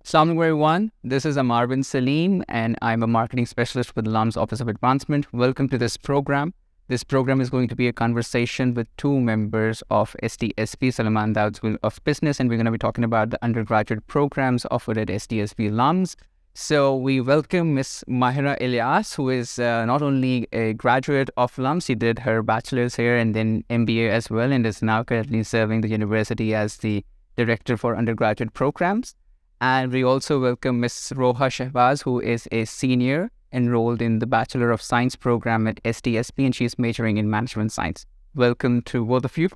Assalamu alaikum everyone, this is Amar bin Salim and I'm a marketing specialist with LUMS Office of Advancement. Welcome to this program. This program is going to be a conversation with two members of SDSB, Suleman Dawood School of Business, and we're going to be talking about the undergraduate programs offered at SDSB LUMS. So we welcome Ms. Mahira Ilyas, who is not only a graduate of LUMS, she did her bachelor's here and then MBA as well, and is now currently serving the university as the Director for Undergraduate Programs. And we also welcome Ms. Roha Shahbaz, who is a senior enrolled in the Bachelor of Science program at SDSB, and she's majoring in Management Science. Welcome to both of you.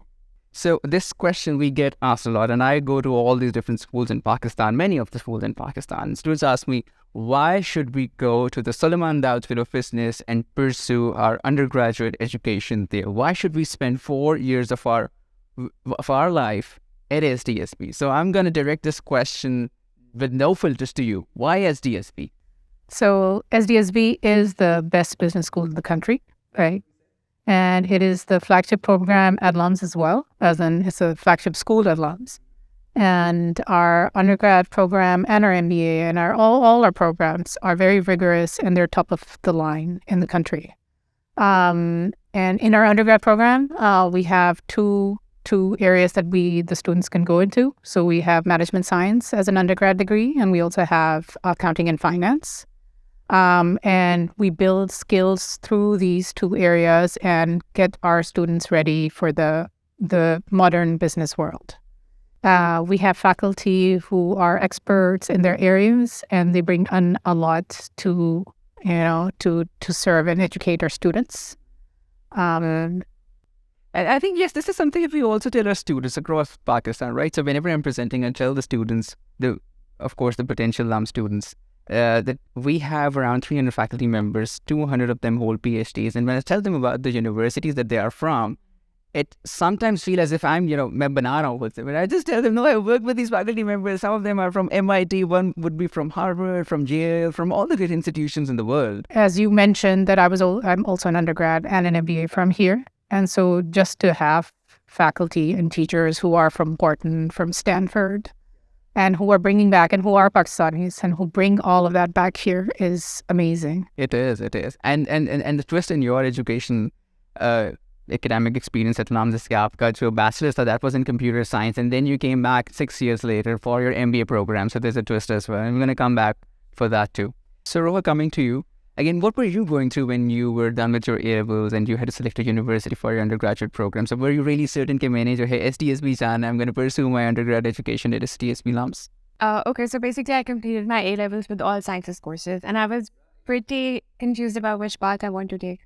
So this question we get asked a lot, and I go to all these different schools in Pakistan, many of the schools in Pakistan. Students ask me, why should we go to the Suleman Dawood School of Business and pursue our undergraduate education there? Why should we spend 4 years of our life at SDSB? So I'm going to direct this question with no filters to you. Why SDSB? So SDSB is the best business school in the country, right? And it is the flagship program at LUMS as well, as in it's a flagship school at LUMS. And our undergrad program and our MBA and all our programs are very rigorous and they're top of the line in the country. And in our undergrad program, we have two areas that the students can go into. So we have management science as an undergrad degree, and we also have accounting and finance. And we build skills through these two areas and get our students ready for the modern business world. We have faculty who are experts in their areas, and they bring on a lot to serve and educate our students. And I think, yes, this is something that we also tell our students across Pakistan, right? So whenever I'm presenting, I tell the students, the potential LUMS students, that we have around 300 faculty members, 200 of them hold PhDs. And when I tell them about the universities that they are from, it sometimes feels as if I'm, banana with them. And I just tell them, no, I work with these faculty members. Some of them are from MIT, one would be from Harvard, from Yale, from all the great institutions in the world. As you mentioned that I'm also an undergrad and an MBA from here. And so just to have faculty and teachers who are from Wharton, from Stanford, and who are bringing back, and who are Pakistanis, and who bring all of that back here is amazing. It is. And the twist in your education, academic experience at LUMS is that your bachelor's, so that was in computer science, and then you came back 6 years later for your MBA program. So there's a twist as well. And we're going to come back for that too. So Roha, coming to you. Again, what were you going through when you were done with your A-levels and you had to select a university for your undergraduate program? So were you really certain that hey, SDSB San, I'm going to pursue my undergrad education at SDSB LUMS? Okay, so basically I completed my A-levels with all sciences courses, and I was pretty confused about which path I want to take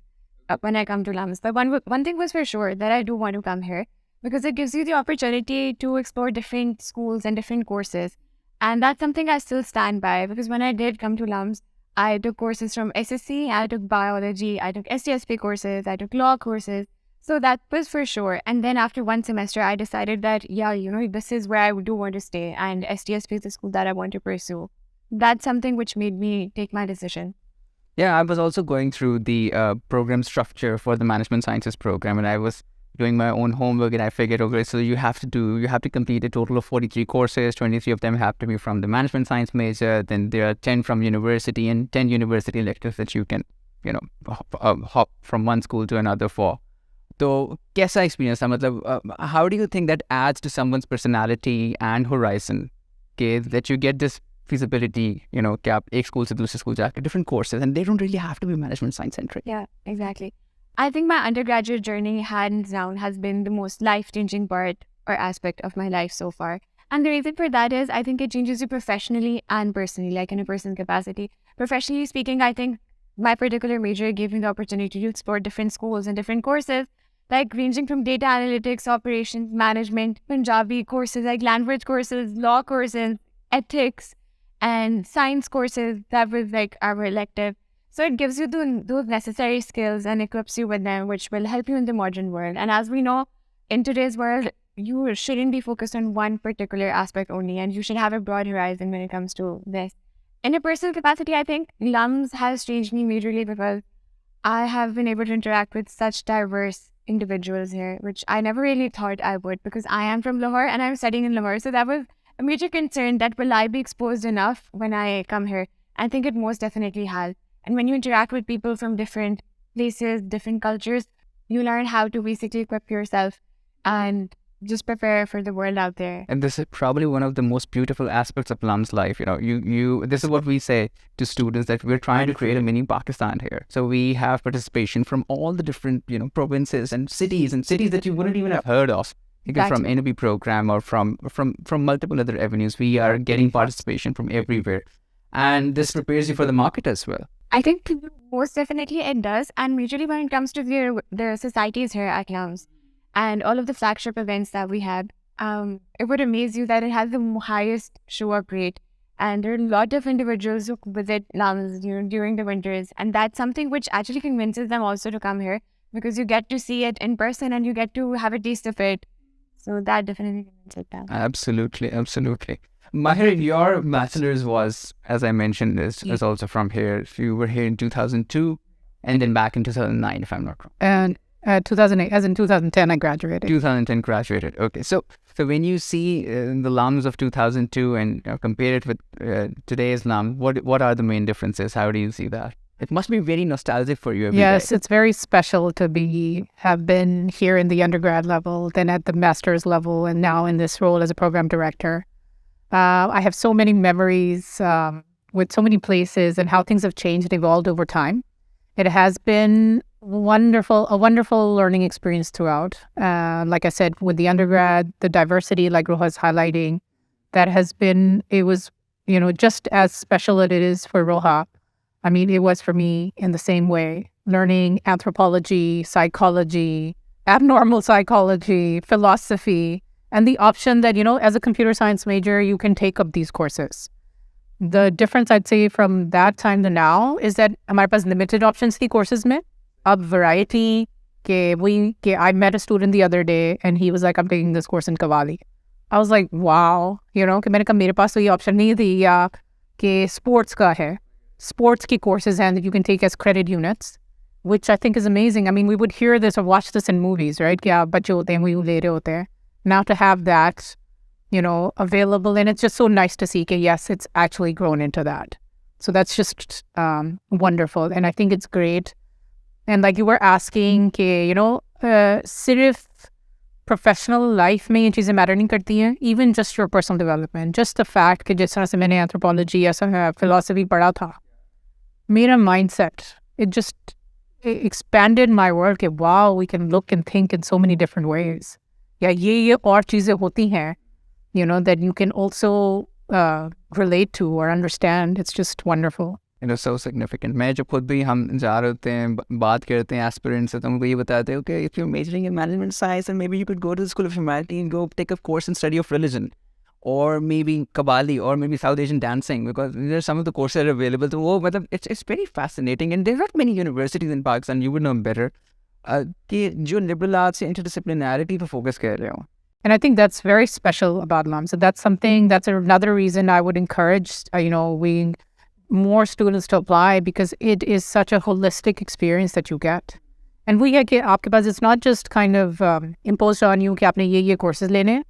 when I come to LUMS. But one thing was for sure, that I do want to come here because it gives you the opportunity to explore different schools and different courses. And that's something I still stand by, because when I did come to LUMS, I took courses from SSC, I took biology, I took SDSB courses, I took law courses. So that was for sure. And then after one semester, I decided that, this is where I do want to stay. And SDSB is the school that I want to pursue. That's something which made me take my decision. Yeah, I was also going through the program structure for the Management Sciences program, and I was doing my own homework, and I figured, okay, so you have to complete a total of 43 courses. 23 of them have to be from the management science major. Then there are 10 from university and 10 university electives that you can, hop from one school to another for. So, kaisa experience tha? How do you think that adds to someone's personality and horizon? Okay, that you get this feasibility, कि आप एक school से दूसरे school जाके different courses, and they don't really have to be management science centric. Yeah, exactly. I think my undergraduate journey, hands down, has been the most life-changing part or aspect of my life so far. And the reason for that is I think it changes you professionally and personally, like in a personal capacity. Professionally speaking, I think my particular major gave me the opportunity to explore different schools and different courses, like ranging from data analytics, operations, management, Punjabi courses, like language courses, law courses, ethics, and science courses that was like our elective. So it gives you those necessary skills and equips you with them, which will help you in the modern world. And as we know, in today's world, you shouldn't be focused on one particular aspect only, and you should have a broad horizon when it comes to this. In a personal capacity, I think LUMS has changed me majorly because I have been able to interact with such diverse individuals here, which I never really thought I would, because I am from Lahore and I'm studying in Lahore. So that was a major concern that will I be exposed enough when I come here? I think it most definitely has. And when you interact with people from different places, different cultures, you learn how to basically equip yourself and just prepare for the world out there. And this is probably one of the most beautiful aspects of LUMS life. This is what we say to students, that we're trying to create a mini Pakistan here. So we have participation from all the different, provinces and cities that you wouldn't even have heard of. From NB program or from multiple other avenues, we are getting participation from everywhere. And this prepares you for the market as well. I think most definitely it does. And usually when it comes to the societies here at LUMS and all of the flagship events that we have, it would amaze you that it has the highest show-up rate. And there are a lot of individuals who visit LUMS during the winters. And that's something which actually convinces them also to come here, because you get to see it in person and you get to have a taste of it. So that definitely convinces them. Absolutely. Mahira, your bachelor's was, as I mentioned, is also from here. You were here in 2002 and then back in 2009, if I'm not wrong. And 2008, as in 2010, I graduated. 2010 graduated. Okay. So when you see the LUMS of 2002 and compare it with today's LUMS, what are the main differences? How do you see that? It must be very nostalgic for you every Yes, day. it's very special to have been here in the undergrad level, then at the master's level, and now in this role as a program director. I have so many memories with so many places and how things have changed and evolved over time. It has been a wonderful learning experience throughout. Like I said, with the undergrad, the diversity, like Roha is highlighting, it was just as special as it is for Roha. I mean, it was for me in the same way, learning anthropology, psychology, abnormal psychology, philosophy, and the option that, as a computer science major, you can take up these courses. The difference, I'd say, from that time to now is that हमारे पास limited options थी courses में. अब variety I met a student the other day and he was like, I'm taking this course in Qawwali. I was like, wow, कि मैंने कहा मेरे पास तो ये option नहीं थी, या कि sports का है. Sports की courses and that you can take as credit units, which I think is amazing. I mean, we would hear this or watch this in movies, right? कि आप बच्चे होते हैं, वही ले रहे होते हैं. Now to have that, available, and it's just so nice to see that, yes, it's actually grown into that. So that's just wonderful, and I think it's great. And like you were asking, सिर्फ professional life में ये चीज़ें matter नहीं करती हैं, even just your personal development, just the fact कि जिस तरह से मैंने anthropology या philosophy पढ़ा था, मेरा mindset, it expanded my world कि wow, we can look and think in so many different ways. या ये और चीज़ें होती हैं, that you can also relate to or understand. It's just wonderful. So significant. मैं जब खुद भी हम जा रहे होते हैं, बात करते हैं aspirants से, तो हमको ये बताते हैं, okay, if you're majoring in management science, and maybe you could go to the School of Humanity and go take a course in study of religion, or maybe Qawwali, or maybe South Asian dancing, because there are some of the courses that are available. So it's very fascinating, and there are not many universities in Pakistan, you would know better, कि जो liberal arts या interdisciplinarity पे focus कर रहे हो. And I think that's very special about LUMS. So that's another reason I would encourage, more students to apply, because it is such a holistic experience that you get. And we get आपके पास, it's not just kind of imposed on you कि आपने ये courses लेने.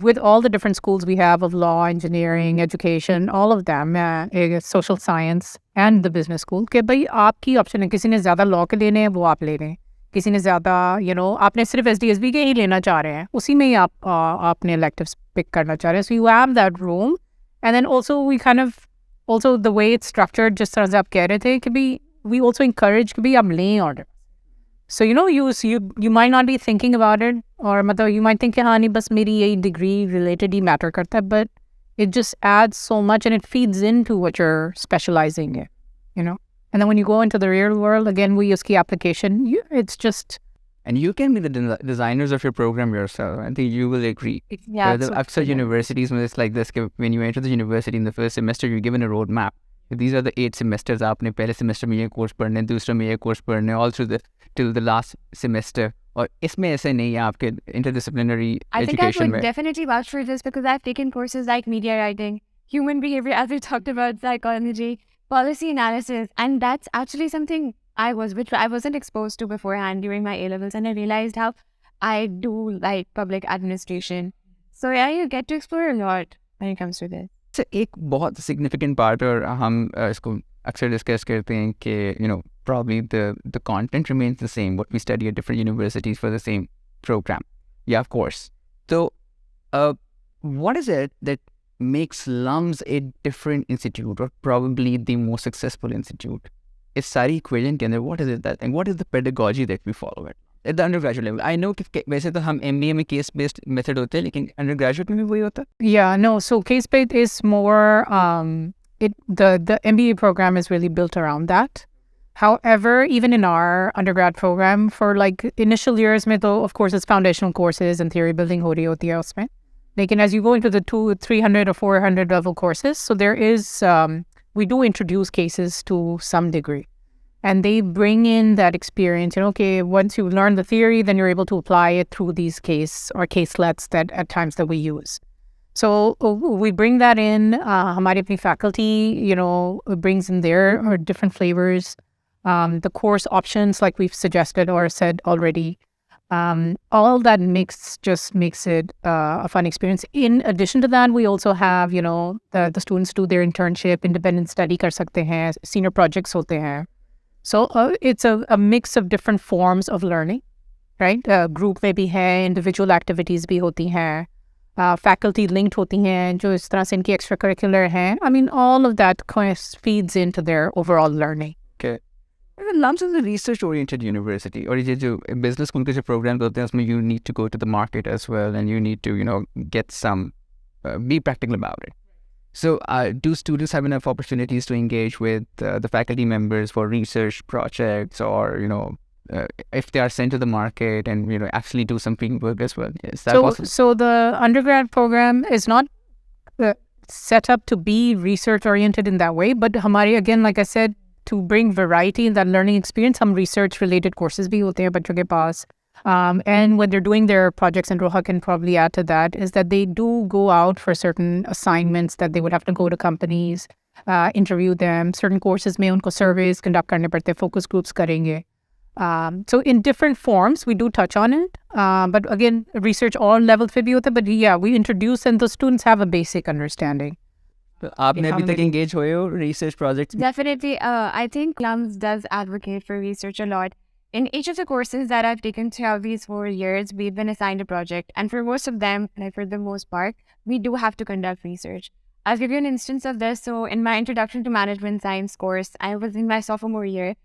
With all the different schools we have of law, engineering, education, all of them, social science and the business school, कि भाई आपकी option है, किसी ने ज़्यादा law के लेने हैं वो आप ले लें, किसी ने ज़्यादा आपने सिर्फ SDSB के ही लेना चाह रहे हैं, उसी में ही आपने electives pick करना चाह रहे हैं. So you have that room. And then also also the way it's structured, जिस तरह से आप कह रहे थे कि भी we also encourage कि भी आप लें order. So you might not be thinking about it, or मतलब you might think कि हाँ नहीं बस मेरी यही degree related ही matter करता है, but it just adds so much and it feeds into what you're specializing in, And then when you go into the real world, again, we use key application, it's just... And you can be the designers of your program yourself. I think you will agree. Yeah. Aksar universities, it's like this, when you enter the university in the first semester, you're given a roadmap. These are the 8 semesters. आपने पहले semester में ये course पढ़ने, दूसरे में ये course पढ़ने, all through till the last semester. और इसमें ऐसे नहीं है आपके interdisciplinary education. I think I would definitely vouch for this, because I've taken courses like media writing, human behavior, as we talked about, psychology, policy analysis, and that's actually something which I wasn't exposed to beforehand during my A-levels, and I realized how I do like public administration. So yeah, you get to explore a lot when it comes to this. So एक बहुत significant part और हम इसको अक्सर discuss करते हैं कि probably the content remains the same, what we study at different universities for the same program. Yeah, of course. So what is it that makes LUMS a different institute or probably the most successful institute? इस सारी equation के अंदर what is it that and what is the pedagogy that we follow at the undergraduate level? I know कि वैसे तो हम MBA में case based method होते हैं लेकिन undergraduate में भी वही होता है? Yeah, no. So case based is more. The MBA program is really built around that. However, even in our undergrad program, for like initial years, में तो of course it's foundational courses and theory building हो रही होती है उसमें. Like, as you go into the 200, 300 or 400 level courses, so there is we do introduce cases to some degree. And they bring in that experience. Okay, once you learn the theory, then you're able to apply it through these case or caselets that at times that we use. So we bring that in. Hamari apni faculty, brings in their different flavors. The course options, like we've suggested or said already, all that just makes it a fun experience. In addition to that, we also have, the students do their internship, independent study kar sakte hain, senior projects hote hain. So it's a mix of different forms of learning, right? Group में भी है, individual activities भी होती हैं, faculty linked होती हैं, जो इस तरह से इनकी extracurricular हैं. I mean, all of that kind of feeds into their overall learning. Okay. LUMS is a research-oriented university. और ये जो business school के जो programs होते हैं उसमें you need to go to the market as well and you need to, get some, be practical about it. So do students have enough opportunities to engage with the faculty members for research projects or, if they are sent to the market and, actually do some field work as well? Is that possible? So the undergrad program is not set up to be research-oriented in that way, but hamari, again, like I said, to bring variety in that learning experience, some research-related courses bhi hote hain bachon ke paas. And when they're doing their projects, and Roha can probably add to that, is that they do go out for certain assignments that they would have to go to companies, interview them. Certain courses mein unko surveys conduct karne padte, focus groups karenge. So in different forms, we do touch on it. But again, research all levels pe bhi hota, but yeah, we introduce and the students have a basic understanding. आपने अभी तक engage हुए हो research projects? Definitely. I think LUMS does advocate for research a lot. In each of the courses that I've taken throughout these 4 years, we've been assigned a project. And for most of them, like for the most part, we do have to conduct research. I'll give you an instance of this. So in my Introduction to Management Science course, I was in my sophomore year.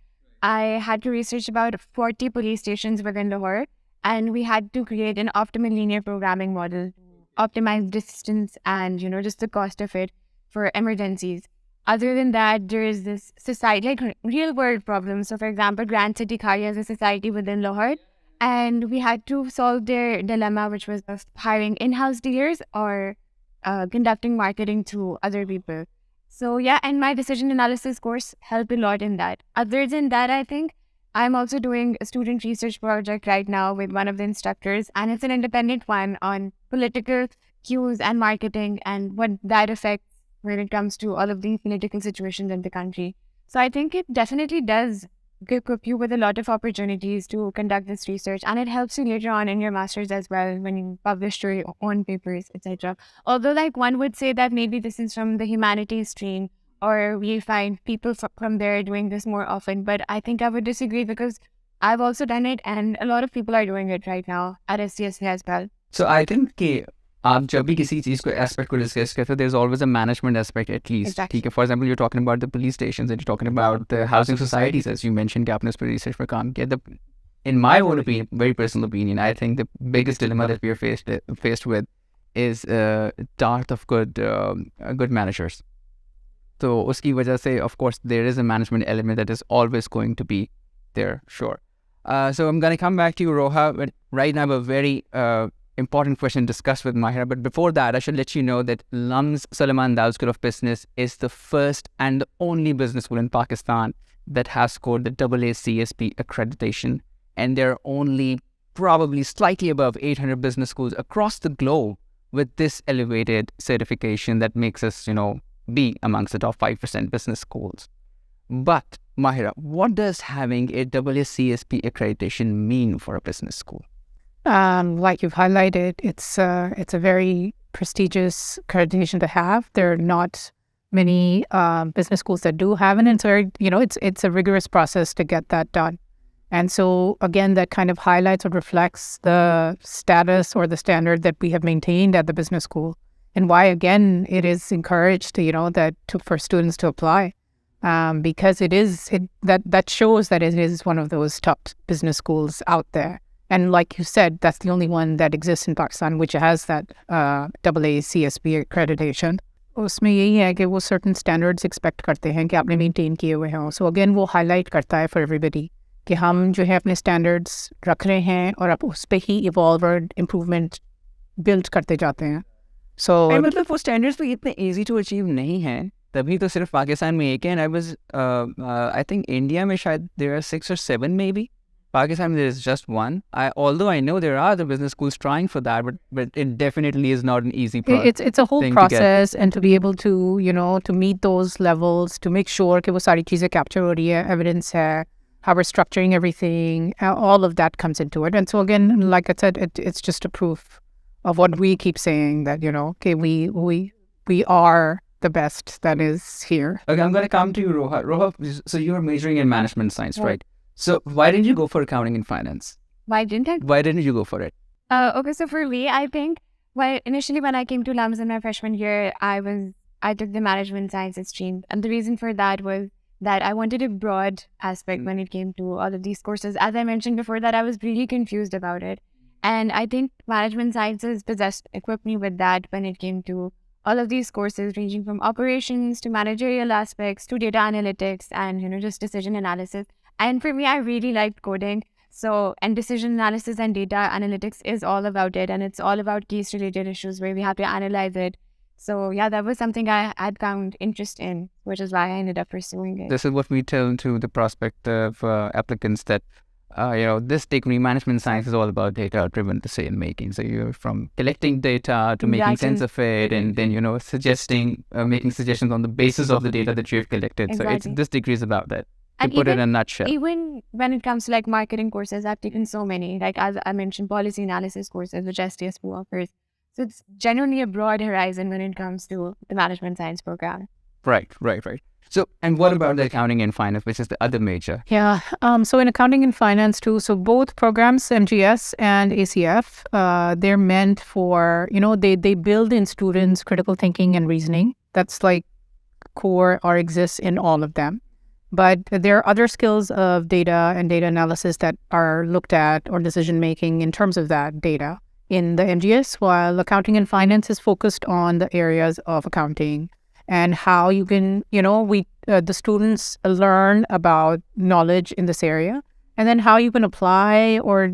I had to research about 40 police stations within Lahore. And we had to create an optimal linear programming model, optimize distance and, just the cost of it for emergencies. Other than that, there is this society, like real world problems. So for example, Grand City Khari is a society within Lahore, and we had to solve their dilemma, which was of hiring in-house dealers or conducting marketing to other people. So yeah, and my decision analysis course helped a lot in that. Other than that, I think I'm also doing a student research project right now with one of the instructors, and it's an independent one on political cues and marketing and what that affects when it comes to all of these political situations in the country. So I think it definitely does equip you with a lot of opportunities to conduct this research, and it helps you later on in your master's as well when you publish your own papers, etc. Although like one would say that maybe this is from the humanities stream or we find people from there doing this more often, but I think I would disagree because I've also done it and a lot of people are doing it right now at SDSB as well. So I think कि आप जब भी किसी चीज़ को aspect को discuss करते हो, there's always a management aspect at least. Exactly. ठीक है. For example, you're talking about the police stations and you're talking about the housing societies, as you mentioned, कि आपने उस पर research पर काम किया. In my own opinion, very personal opinion, I think the biggest dilemma that we are faced with is dearth of good managers. So उसकी वजह से, of course, there is a management element that is always going to be there, sure. So I'm going to come back to you, Roha, but right now I have a very important question to discuss with Mahira. But before that, I should let you know that LUMS Suleman Dawood School of Business is the first and the only business school in Pakistan that has scored the AACSB accreditation. And there are only probably slightly above 800 business schools across the globe with this elevated certification that makes us, be amongst the top 5% business schools. But Mahira, what does having a AACSB accreditation mean for a business school? Like you've highlighted, it's a very prestigious accreditation to have. There are not many business schools that do have it, and so it's a rigorous process to get that done. And so again, that kind of highlights or reflects the status or the standard that we have maintained at the business school, and why again it is encouraged for students to apply, because that shows that it is one of those top business schools out there. And like you said, that's the only one that exists in Pakistan which has that AACSB accreditation. उसमें यही है कि वो certain standards expect करते हैं कि आपने maintain किए हुए हों. So again वो highlight करता है for everybody कि हम जो है अपने standards रख रहे हैं और आप उस पे ही evolve और improvement build करते जाते हैं. So मतलब वो standards तो इतने easy to achieve नहीं हैं, तभी तो सिर्फ पाकिस्तान में एक है. And I think India में शायद there are 6 or 7 maybe. Pakistan there is just one. Although I know there are other business schools trying for that, but it definitely is not an easy process. It's a whole process, and to be able to to meet those levels, to make sure कि वो सारी चीजें capture हो रही है, evidence है, how we're structuring everything, all of that comes into it. And so again, like I said, it's just a proof of what we keep saying, that okay, we are the best that is here. Okay, I'm going to come to you, Roha. Roha, so you're majoring in management science, right? So why didn't you go for accounting and finance? Why didn't I? Why didn't you go for it? Okay, so for me, I think initially when I came to LUMS in my freshman year, I took the management sciences stream, and the reason for that was that I wanted a broad aspect when it came to all of these courses. As I mentioned before, that I was really confused about it, and I think management sciences equipped me with that when it came to all of these courses, ranging from operations to managerial aspects to data analytics and just decision analysis. And for me, I really liked coding. And decision analysis and data analytics is all about it. And it's all about case-related issues where we have to analyze it. So yeah, that was something I had found interest in, which is why I ended up pursuing it. This is what we tell to the prospective applicants, that this degree, management science, is all about data-driven decision making. So you're from collecting data to making sense of it, and then making suggestions on the basis of the data that you've collected. Exactly. So this degree is about that. To And put even, it in a nutshell. Even when it comes to marketing courses, I've taken so many. As I mentioned, policy analysis courses, which SDSB offers. So it's generally a broad horizon when it comes to the management science program. Right. So, and what about the accounting and finance, which is the other major? Yeah. So in accounting and finance too, so both programs, MGS and ACF, they're meant for, they build in students critical thinking and reasoning. That's core or exists in all of them. But there are other skills of data and data analysis that are looked at, or decision making in terms of that data in the MGS, while accounting and finance is focused on the areas of accounting and how you can, the students learn about knowledge in this area, and then how you can apply or,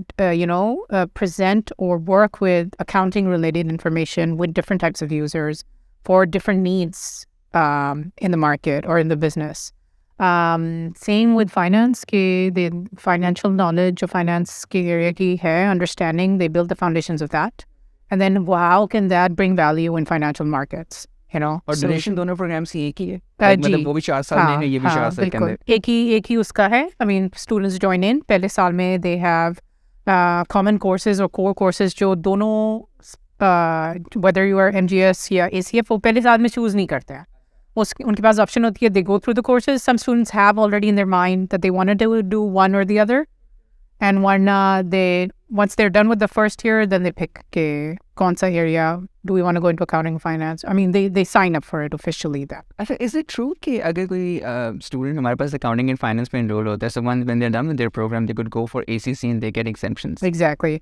present or work with accounting related information with different types of users for different needs in the market or in the business. Same with finance, the financial knowledge of finance area ki hai, understanding, they build the foundations of that. And then how can that bring value in financial markets, और duration दोनों programs की एक ही है, मतलब वो भी 4 साल में है, ये भी 4 साल के अंदर. एक ही उसका है. I mean, students join in, पहले साल में they have common courses or core courses जो दोनों, whether you are MGS या ACF, वो पहले साल में choose नहीं करते हैं. उनके पास option होती है, they go through the courses. Some students have already in their mind that they wanted to do one or the other. And once they're done with the first year, then they pick kaun sa area do we want to go into accounting and finance. I mean, they sign up for it officially then. Is it true कि अगर कोई student हमारे पास accounting and finance में enroll होता है, so when they're done with their program, they could go for ACC and they get exemptions? Exactly.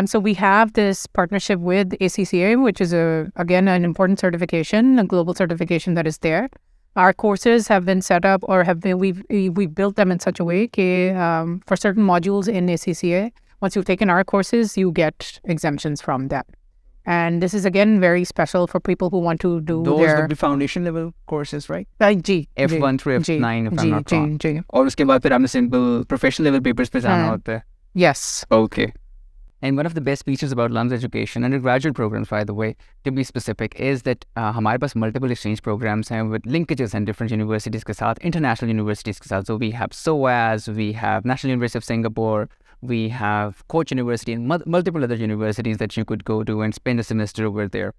So we have this partnership with ACCA, which is again an important certification, a global certification that is there. Our courses have been set up, or we've built them in such a way that for certain modules in ACCA, once you've taken our courses, you get exemptions from that. And this is again very special for people who want to do those would be foundation level courses, right? G F1 through F9 if I'm not wrong. G. और उसके बाद फिर आपने simple professional level papers पे जाना होता है. Yes. Okay. And one of the best features about LUMS education, undergraduate programs, by the way, to be specific, is that हमारे पास multiple exchange programs हैं with linkages and different universities के साथ, international universities के साथ. So we have SOAS, we have National University of Singapore, We have Koch University and multiple other universities that you could go to and spend a semester over there.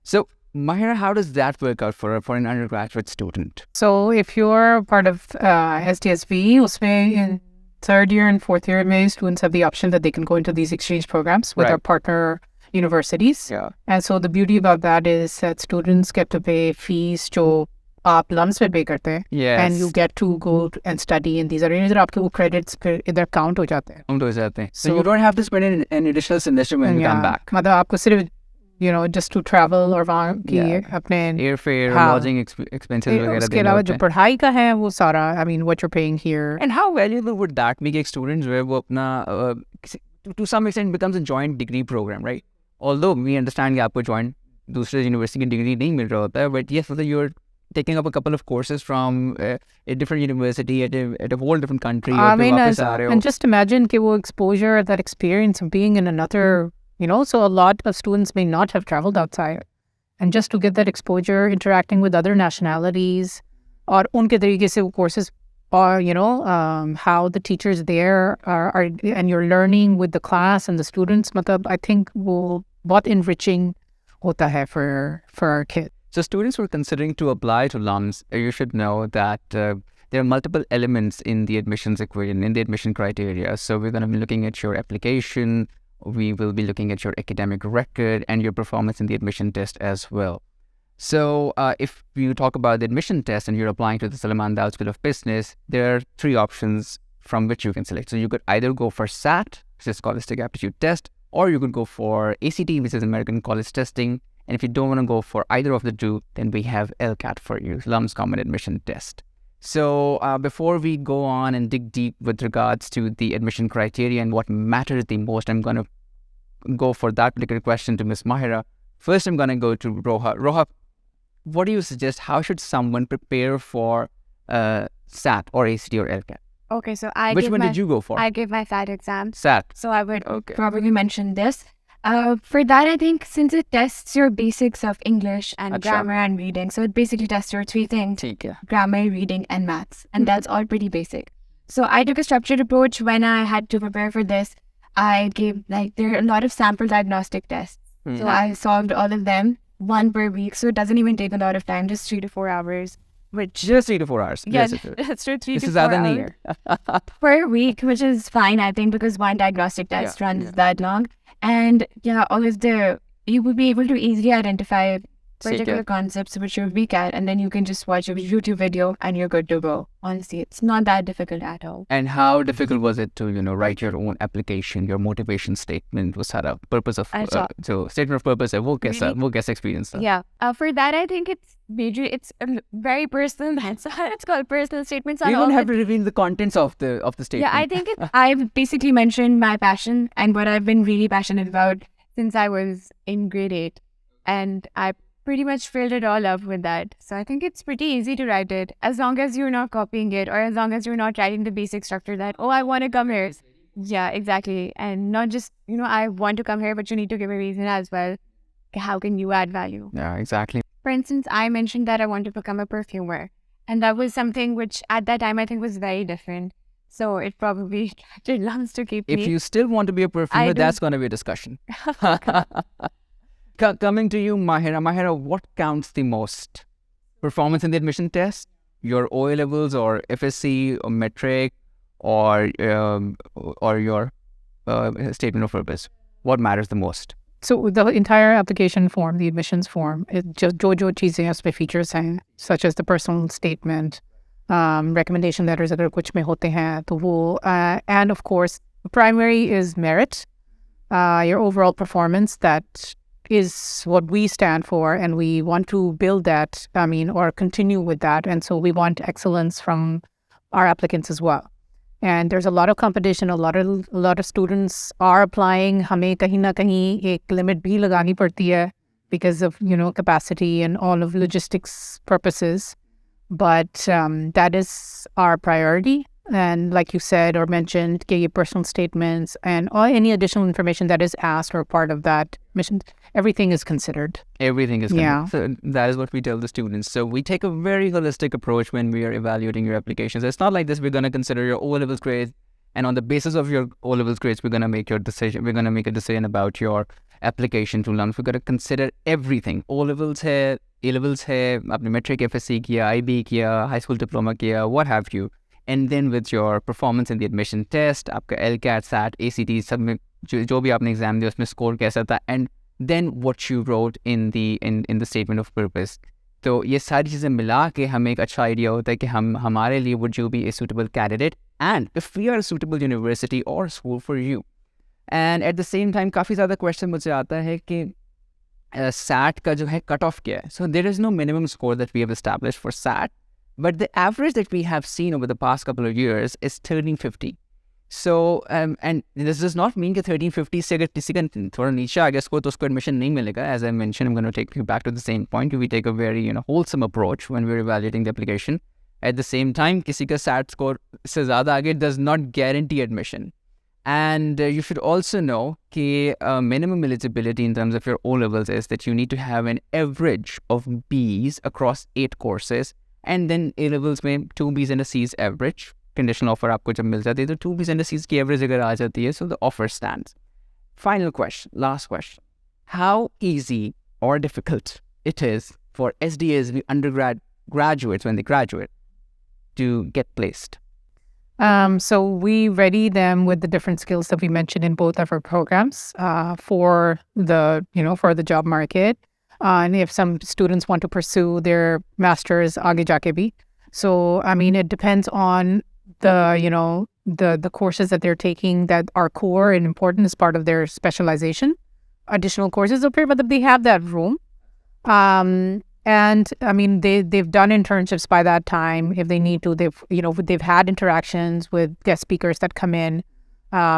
So, Mahira, how does that work out for an undergraduate student? So if you're part of SDSB, usme in third year and fourth year, may students have the option that they can go into these exchange programs with our partner universities. Yeah. And so the beauty about that is that students get to pay fees जो आप LUMS में pay करते हैं. Yes. And you get to go and study in these arenas. और आपके वो credits फिर इधर count हो जाते हैं. Count हो जाते हैं. So you don't have to spend an additional semester when you come back. मतलब आपको सिर्फ just to travel और वहाँ की अपने airfare, lodging expenses वगैरह उसके अलावा जो पढ़ाई का है वो सारा, I mean, what you're paying here. And how valuable would that make एक student जो है वो अपना to some extent becomes a joint degree program, right? Although we understand कि आपको joint दूसरे university की degree नहीं मिल रहा होता है, but yes, you're taking up a couple of courses from a different university at a whole different country. I mean, and just imagine कि वो exposure, that experience of being in another, so a lot of students may not have traveled outside. And just to get that exposure, interacting with other nationalities, और उनके तरीके से वो courses, or, how the teachers there are, and you're learning with the class and the students, मतलब, I think वो बहुत enriching होता है for our kids. So students who are considering to apply to LUMS, you should know that there are multiple elements in the admissions equation, in the admission criteria. So we're going to be looking at your application, we will be looking at your academic record and your performance in the admission test as well. So if you talk about the admission test and you're applying to the Suleman Dawood School of Business, there are three options from which you can select. So you could either go for SAT, which is Scholastic Aptitude Test, or you could go for ACT, which is American College Testing. And if you don't want to go for either of the two, then we have LCAT for you, LUMS Common Admission Test. So before we go on and dig deep with regards to the admission criteria and what matters the most, I'm going to go for that particular question to Ms. Mahira. First, I'm going to go to Roha. Roha, what do you suggest? How should someone prepare for SAT or ACT or LCAT? Okay, so Which one did you go for? I gave my SAT exam. SAT. So I would probably mention this. For that, I think since it tests your basics of English and grammar and reading, so it basically tests your three things, grammar, reading, and maths. And that's all pretty basic. So I took a structured approach when I had to prepare for this. I gave, there are a lot of sample diagnostic tests. So I solved all of them, one per week. So it doesn't even take a lot of time, just 3 to 4 hours. Just 3 to 4 hours. Yeah, that's true. 3 to 4 hours per week, which is fine, I think, because one diagnostic test runs that long. And all of you will be able to easily identify particular concepts which you're weak at, and then you can just watch a YouTube video and you're good to go. Honestly, it's not that difficult at all. And how difficult was it to, write your own application, your motivation statement? Was that a purpose of, so statement of purpose, वो कैसा experience था? Yeah, for that, I think it's very personal. It's called personal statements. You don't have to reveal the contents of the statement. Yeah, I think I've basically mentioned my passion and what I've been really passionate about since I was in grade 8. And I pretty much filled it all up with that. So I think it's pretty easy to write it, as long as you're not copying it, or as long as you're not writing the basic structure that, I want to come here. Yeah, exactly. And not just, I want to come here, but you need to give a reason as well. How can you add value? Yeah, exactly. For instance, I mentioned that I want to become a perfumer. And that was something which at that time I think was very different. So it probably attracted LUMS to keep me. If you still want to be a perfumer, that's going to be a discussion. Coming to you, Mahira. Mahira, what counts the most? Performance in the admission test? Your OA levels or FSC or metric or your statement of purpose? What matters the most? So the entire application form, the admissions form, it just जो चीजें उसमें features हैं, such as the personal statement, recommendation letters अगर कुछ में होते हैं तो वो, and of course, primary is merit, your overall performance. That is what we stand for, and we want to build that, or continue with that. And so we want excellence from our applicants as well. And there's a lot of competition, a lot of students are applying. हमें कहीं ना कहीं एक limit भी लगानी पड़ती है because of, capacity and all of logistics purposes. But that is our priority. And like you said or mentioned, get your personal statements and any additional information that is asked or part of that mission, everything is considered. Everything is considered. So that is what we tell the students. So we take a very holistic approach when we are evaluating your applications. It's not like this, we're going to consider your O-levels grade And on the basis of your O-levels grades, we're going to make your decision. We're going to make a decision about your application to LUMS. We're going to consider everything. O-levels hai, A-levels hai, आपने metric FSC किया, IB किया, high school diploma किया, what have you. And then with your performance in the admission test, आपका LCAT, SAT, ACT, सब में जो भी आपने exam दिया उसमें score कैसा था, and then what you wrote in the statement of purpose. तो ये सारी चीज़ें मिला के हमें एक अच्छा आइडिया होता है कि हमारे लिए would you be a suitable candidate and if we are a suitable university or school for you. And at the same time काफ़ी ज़्यादा question मुझे आता है कि SAT का जो है cut off क्या है. So there is no minimum score that we have established for SAT, but the average that we have seen over the past couple of years is 1350. So, and this does not mean that 1350 से अगर किसी का थोड़ा नीचे आ गया score तो उसको admission नहीं मिलेगा. As I mentioned, I'm going to take you back to the same point. We take a very wholesome approach when we're evaluating the application. At the same time, किसी का SAT score से ज़्यादा आगे does not guarantee admission. And you should also know that minimum eligibility in terms of your O-levels is that you need to have an average of Bs across 8 courses. And then A-levels में 2 Bs and a C's average. Conditional offer आपको जब मिल जाती है तो 2 Bs and a C's की average अगर आ जाती है, so the offer stands. Final question, last question. How easy or difficult it is for SDSB graduates when they graduate to get placed? So we ready them with the different skills that we mentioned in both of our programs for the job market. And if some students want to pursue their master's आगे जाके भी. So, I mean, it depends on the courses that they're taking that are core and important as part of their specialization. Additional courses, okay, but they have that room. And I mean, they've done internships by that time if they need to. They've had interactions with guest speakers that come in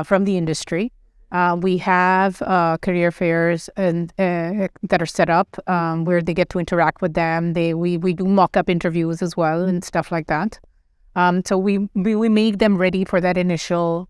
from the industry. We have career fairs and that are set up where they get to interact with them. We do mock-up interviews as well and stuff like that. So we make them ready for that initial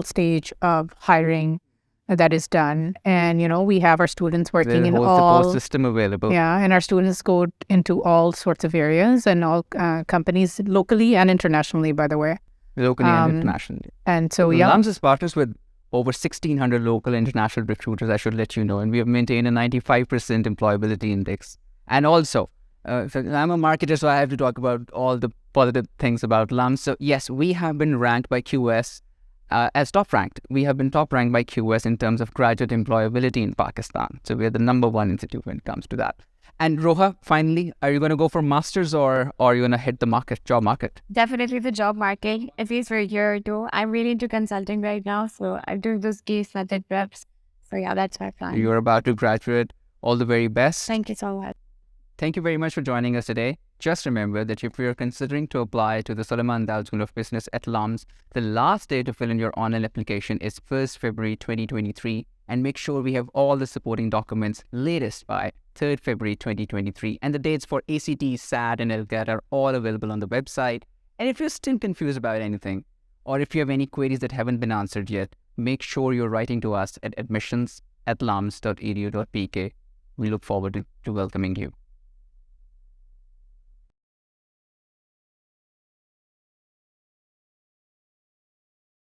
stage of hiring that is done. And, we have our students working in all... support system available. Yeah, and our students go into all sorts of areas and all companies locally and internationally, by the way. Locally and internationally. And so, yeah. LUMS is partners with over 1,600 local and international recruiters, I should let you know. And we have maintained a 95% employability index. And also, so I'm a marketer, so I have to talk about all the positive things about LUMS. So yes, we have been ranked by QS as top ranked. We have been top ranked by QS in terms of graduate employability in Pakistan. So we're the #1 institute when it comes to that. And Roha, finally, are you going to go for masters or are you going to hit the job market? Definitely the job market, at least for a year or two. I'm really into consulting right now, so I'm doing those case method reps. So yeah, that's my plan. You're about to graduate. All the very best. Thank you so much. Thank you very much for joining us today. Just remember that if you're considering to apply to the Suleman Dawood School of Business at LUMS, the last day to fill in your online application is 1st February 2023. And make sure we have all the supporting documents latest by 3rd February 2023. And the dates for ACT, SAT, and LCAT are all available on the website. And if you're still confused about anything, or if you have any queries that haven't been answered yet, make sure you're writing to us at admissions@lums.edu.pk. We look forward to welcoming you.